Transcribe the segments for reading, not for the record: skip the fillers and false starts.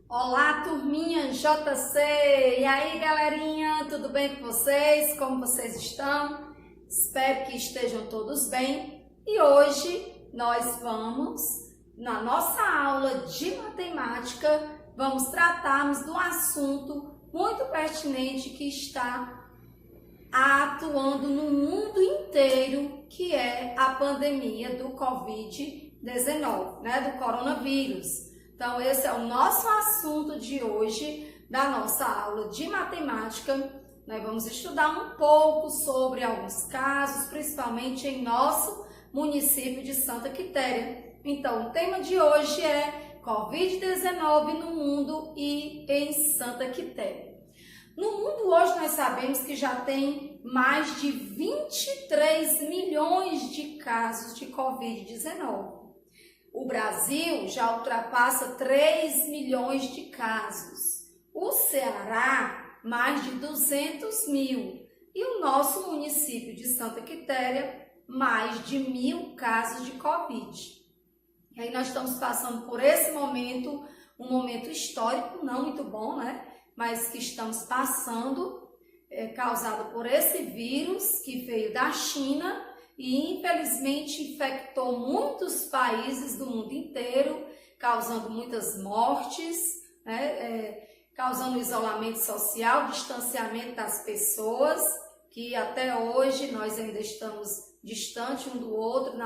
Olá, turminha JC! E aí, galerinha, tudo bem com vocês? Como vocês estão? Espero que estejam todos bem. E hoje nós vamos, na nossa aula de matemática, vamos tratarmos de um assunto muito pertinente que está atuando no mundo inteiro, que é a pandemia do Covid-19, do coronavírus. Então, esse é o nosso assunto de hoje, da nossa aula de matemática. Nós vamos estudar um pouco sobre alguns casos, principalmente em nosso município de Santa Quitéria. Então, o tema de hoje é Covid-19 no mundo e em Santa Quitéria. No mundo hoje nós sabemos que já tem mais de 23 milhões de casos de Covid-19. O Brasil já ultrapassa 3 milhões de casos. O Ceará, mais de 200 mil. E o nosso município de Santa Quitéria, mais de 1.000 casos de Covid. E aí nós estamos passando por esse momento, um momento histórico, não muito bom, mas que estamos passando, causado por esse vírus que veio da China e infelizmente infectou muitos países do mundo inteiro, causando muitas mortes, causando isolamento social, distanciamento das pessoas, que até hoje nós ainda estamos distantes um do outro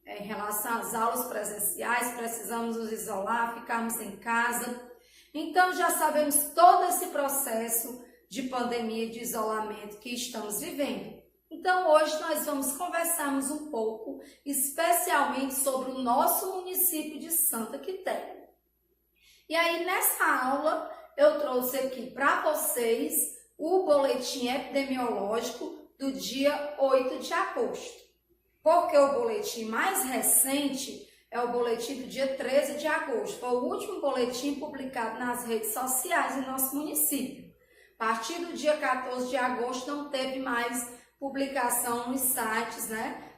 em relação às aulas presenciais, precisamos nos isolar, ficarmos em casa. Então já sabemos todo esse processo de pandemia, de isolamento que estamos vivendo. Então, hoje nós vamos conversarmos um pouco, especialmente sobre o nosso município de Santa Quitéria. E aí, nessa aula, eu trouxe aqui para vocês o boletim epidemiológico do dia 8 de agosto. Porque o boletim mais recente é o boletim do dia 13 de agosto. Foi o último boletim publicado nas redes sociais em nosso município. A partir do dia 14 de agosto, não teve mais publicação nos sites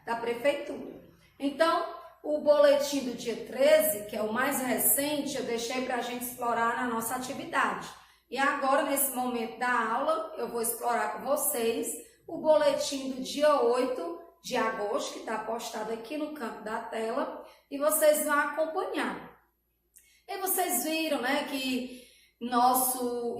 da prefeitura. Então, o boletim do dia 13, que é o mais recente, eu deixei para a gente explorar na nossa atividade. E agora, nesse momento da aula, eu vou explorar com vocês o boletim do dia 8 de agosto, que está postado aqui no canto da tela, e vocês vão acompanhar. E vocês viram que em nosso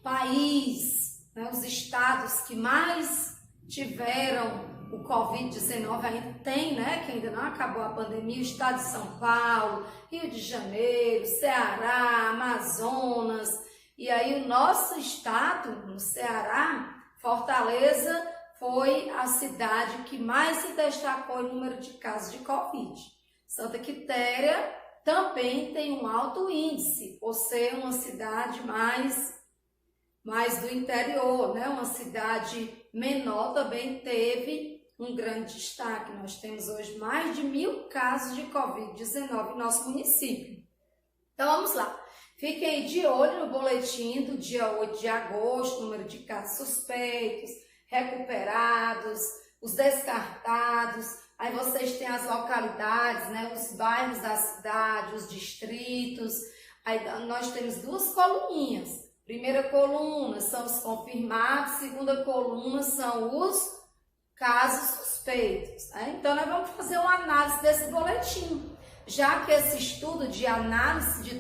país, os estados que mais tiveram o Covid-19 ainda tem, que ainda não acabou a pandemia, o estado de São Paulo, Rio de Janeiro, Ceará, Amazonas, e aí o nosso estado, no Ceará, Fortaleza, foi a cidade que mais se destacou em número de casos de Covid. Santa Quitéria também tem um alto índice, por ser uma cidade mais do interior, uma cidade menor também teve um grande destaque. Nós temos hoje mais de 1.000 casos de Covid-19 em nosso município. Então vamos lá, fiquem aí de olho no boletim do dia 8 de agosto, número de casos suspeitos, recuperados, os descartados, aí vocês têm as localidades, os bairros da cidade, os distritos, aí nós temos duas coluninhas. Primeira coluna são os confirmados, segunda coluna são os casos suspeitos. Então, nós vamos fazer uma análise desse boletim, já que esse estudo de análise de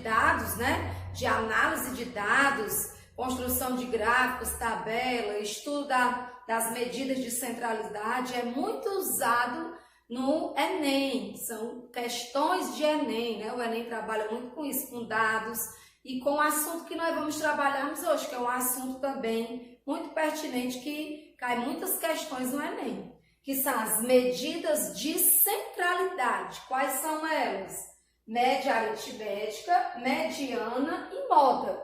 dados, construção de gráficos, tabela, estudo das medidas de centralidade é muito usado no Enem, são questões de Enem, o Enem trabalha muito com isso, com dados, e com o assunto que nós vamos trabalharmos hoje, que é um assunto também muito pertinente, que cai muitas questões no Enem, que são as medidas de centralidade. Quais são elas? Média aritmética, mediana e moda,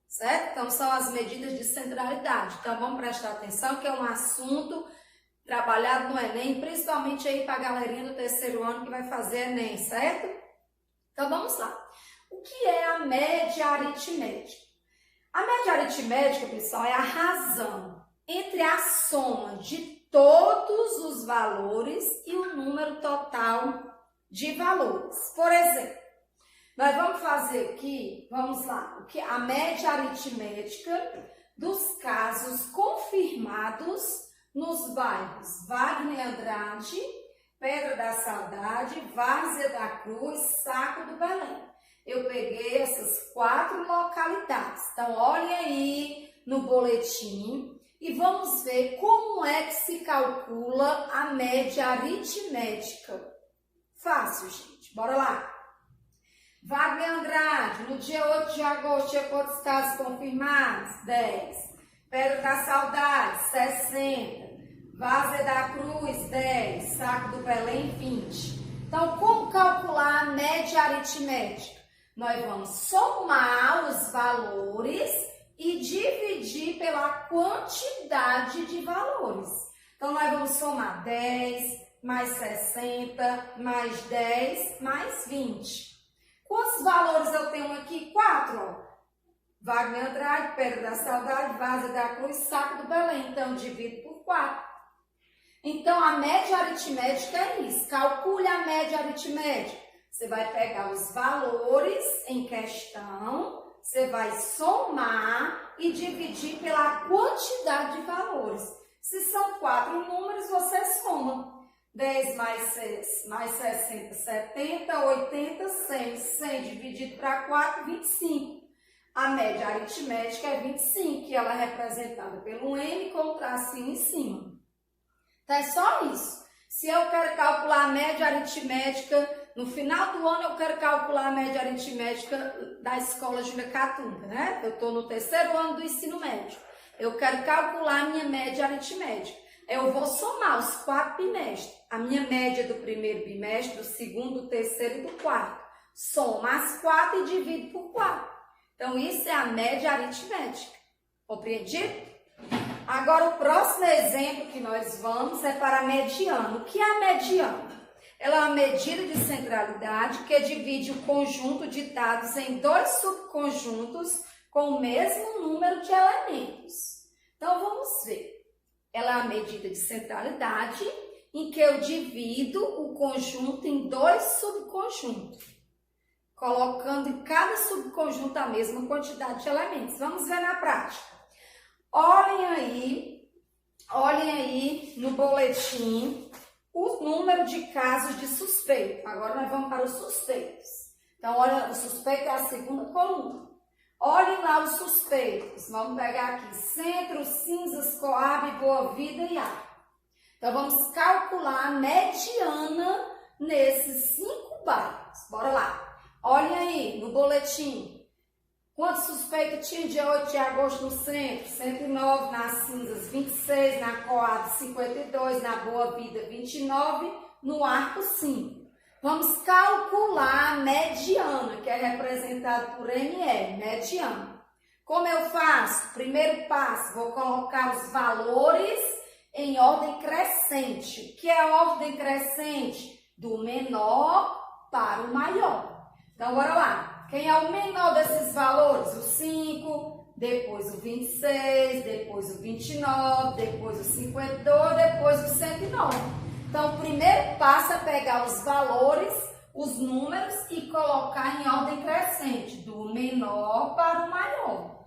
certo? Então, são as medidas de centralidade. Então, vamos prestar atenção que é um assunto trabalhado no Enem, principalmente aí para a galerinha do terceiro ano que vai fazer Enem, certo? Então, vamos lá. O que é a média aritmética? A média aritmética, pessoal, é a razão entre a soma de todos os valores e o número total de valores. Por exemplo, Nós vamos fazer aqui, vamos lá, a média aritmética dos casos confirmados nos bairros Wagner Andrade, Pedra da Saudade, Várzea da Cruz, Saco do Belém. Eu peguei essas 4 localidades. Então, olhem aí no boletim e vamos ver como é que se calcula a média aritmética. Fácil, gente. Bora lá. Wagner Andrade, no dia 8 de agosto, tinha quantos casos confirmados? 10. Pedra da Saudade, 60. Várzea da Cruz, 10. Saco do Belém, 20. Então, como calcular a média aritmética? Nós vamos somar os valores e dividir pela quantidade de valores. Então, nós vamos somar 10, mais 60, mais 10, mais 20. Quantos valores eu tenho aqui? 4, ó. Wagner Andrade, Pedra da Saudade, Várzea da Cruz, Saco do Belém. Então, divido por 4. Então, a média aritmética é isso. Calcule a média aritmética. Você vai pegar os valores em questão, você vai somar e dividir pela quantidade de valores. Se são 4 números, você soma. 10 mais 6, mais 60, 70, 80, 100. 100 dividido para 4, 25. A média aritmética é 25, que ela é representada pelo M com o tracinho em cima. Então, é só isso. Se eu quero calcular a média aritmética, no final do ano eu quero calcular a média aritmética da escola Júlia Catunga, né? Eu estou no 3º ano do ensino médio. Eu quero calcular a minha média aritmética. Eu vou somar os 4 bimestres. A minha média do primeiro bimestre, do segundo, do terceiro e do quarto. Soma as 4 e divido por 4. Então, isso é a média aritmética. Compreendido? Agora, o próximo exemplo que nós vamos é para a mediana. O que é a mediana? Ela é uma medida de centralidade que divide o conjunto de dados em 2 subconjuntos com o mesmo número de elementos. Então, vamos ver. Ela é uma medida de centralidade em que eu divido o conjunto em 2 subconjuntos, colocando em cada subconjunto a mesma quantidade de elementos. Vamos ver na prática. Olhem aí no boletim o número de casos de suspeito. Agora nós vamos para os suspeitos. Então, olha, o suspeito é a segunda coluna. Olhem lá os suspeitos. Vamos pegar aqui Centro, Cinzas, Coab, Boa Vida e Ar. Então, vamos calcular a mediana nesses 5 bairros. Bora lá. Olhem aí no boletim. Quantos suspeitos tinha dia 8 de agosto no Centro? 109, nas Cinzas 26, na Coab 52, na Boa Vida 29, no Arco 5. Vamos calcular a mediana, que é representada por ME, mediana. Como eu faço? Primeiro passo, vou colocar os valores em ordem crescente. O que é ordem crescente? Do menor para o maior. Então, bora lá. Quem é o menor desses valores? O 5, depois o 26, depois o 29, depois o 52, depois o 109. Então, o primeiro passo é pegar os valores, os números e colocar em ordem crescente, do menor para o maior.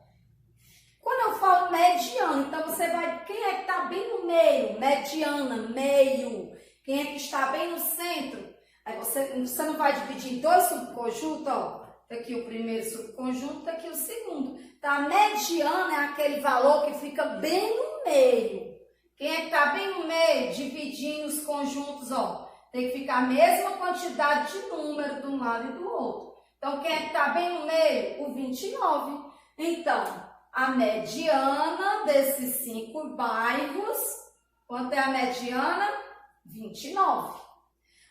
Quando eu falo mediano, então você vai... Quem é que está bem no meio? Mediana, meio. Quem é que está bem no centro? Aí você não vai dividir em 2 subconjuntos, ó. Tá aqui o primeiro subconjunto, tá aqui o segundo. Então, a mediana é aquele valor que fica bem no meio. Quem é que está bem no meio? Dividindo os conjuntos, ó. Tem que ficar a mesma quantidade de número de um lado e do outro. Então, quem é que está bem no meio? O 29. Então, a mediana desses 5 bairros, quanto é a mediana? 29.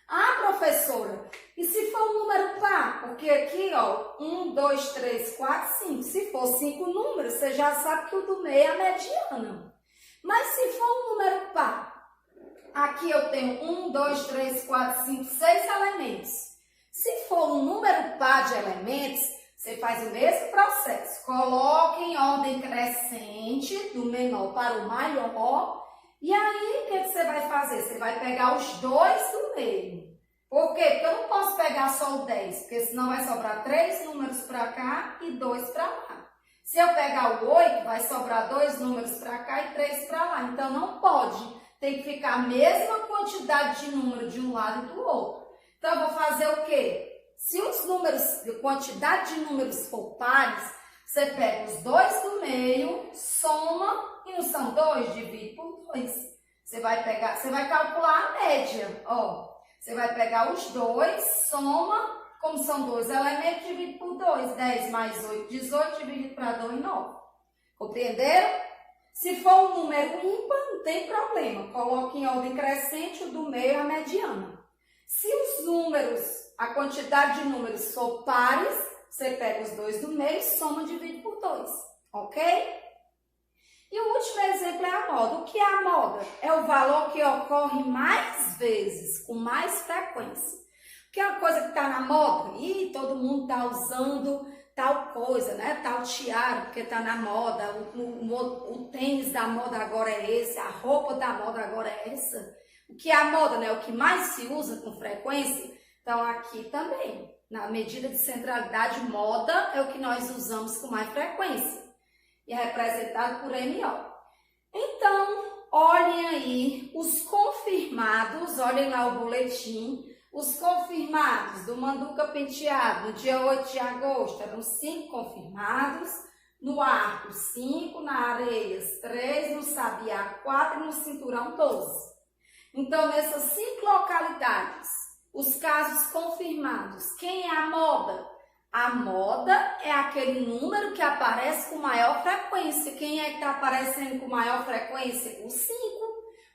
Ah, professora, e se for um número par? Porque aqui, ó, 1, 2, 3, 4, 5. Se for 5 números, você já sabe que o do meio é a mediana. Mas se for um número par, aqui eu tenho 1, 2, 3, 4, 5, 6 elementos. Se for um número par de elementos, você faz o mesmo processo. Coloca em ordem crescente, do menor para o maior. E aí, o que você vai fazer? Você vai pegar os 2 do meio. Por quê? Porque eu não posso pegar só o 10, porque senão vai sobrar 3 números para cá e 2 para lá. Se eu pegar o 8, vai sobrar 2 números para cá e 3 para lá. Então, não pode. Tem que ficar a mesma quantidade de número de um lado e do outro. Então, eu vou fazer o quê? Se os números, a quantidade de números for pares, você pega os 2 do meio, soma, e não são 2, divide por 2. Você vai calcular a média, ó. Você vai pegar os 2, soma, como são 2 elementos, divide por 2. 10 mais 8, 18, dividido para 2, 9. Compreenderam? Se for um número ímpar, não tem problema. Coloque em ordem crescente o do meio a mediana. Se os números, a quantidade de números for pares, você pega os 2 do meio, soma e divide por 2. Ok? E o último exemplo é a moda. O que é a moda? É o valor que ocorre mais vezes, com mais frequência. Porque é uma coisa que está na moda, e todo mundo está usando tal coisa, né? Tal tiara, porque está na moda, o tênis da moda agora é esse, a roupa da moda agora é essa. O que é a moda, né? O que mais se usa com frequência. Então, aqui também, na medida de centralidade, moda é o que nós usamos com mais frequência. E é representado por MO. Então, olhem aí os confirmados, olhem lá o boletim. Os confirmados do Manduca Penteado, no dia 8 de agosto, eram 5 confirmados. No Arco, 5. Na Areias, 3. No Sabiá, 4. E no Cinturão, 12. Então, nessas 5 localidades, os casos confirmados, quem é a moda? A moda é aquele número que aparece com maior frequência. Quem é que está aparecendo com maior frequência? O 5.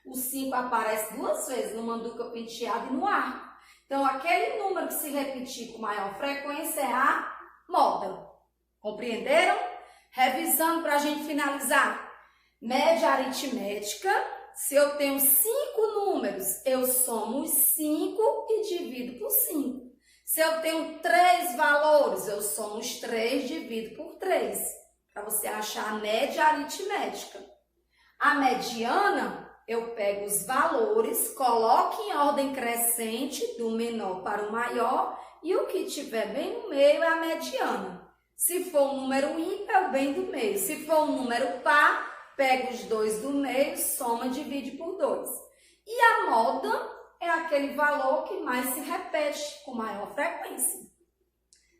O 5 aparece 2 vezes no Manduca Penteado e no Arco. Então, aquele número que se repetir com maior frequência é a moda. Compreenderam? Revisando para a gente finalizar. Média aritmética. Se eu tenho 5 números, eu somo os 5 e divido por 5. Se eu tenho 3 valores, eu somo os 3 e divido por 3. Para você achar a média aritmética. A mediana, eu pego os valores, coloco em ordem crescente, do menor para o maior, e o que estiver bem no meio é a mediana. Se for um número ímpar, é o bem do meio. Se for um número par, pego os 2 do meio, soma e divide por 2. E a moda é aquele valor que mais se repete com maior frequência.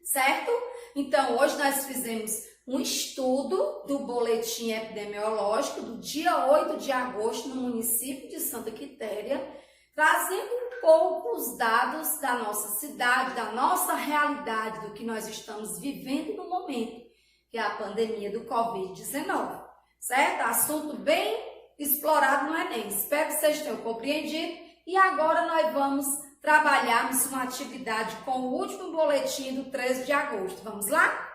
Certo? Então, hoje nós fizemos um estudo do boletim epidemiológico do dia 8 de agosto no município de Santa Quitéria, trazendo um pouco os dados da nossa cidade, da nossa realidade, do que nós estamos vivendo no momento, que é a pandemia do Covid-19. Certo? Assunto bem explorado no Enem. Espero que vocês tenham compreendido. E agora nós vamos trabalharmos uma atividade com o último boletim do 13 de agosto. Vamos lá?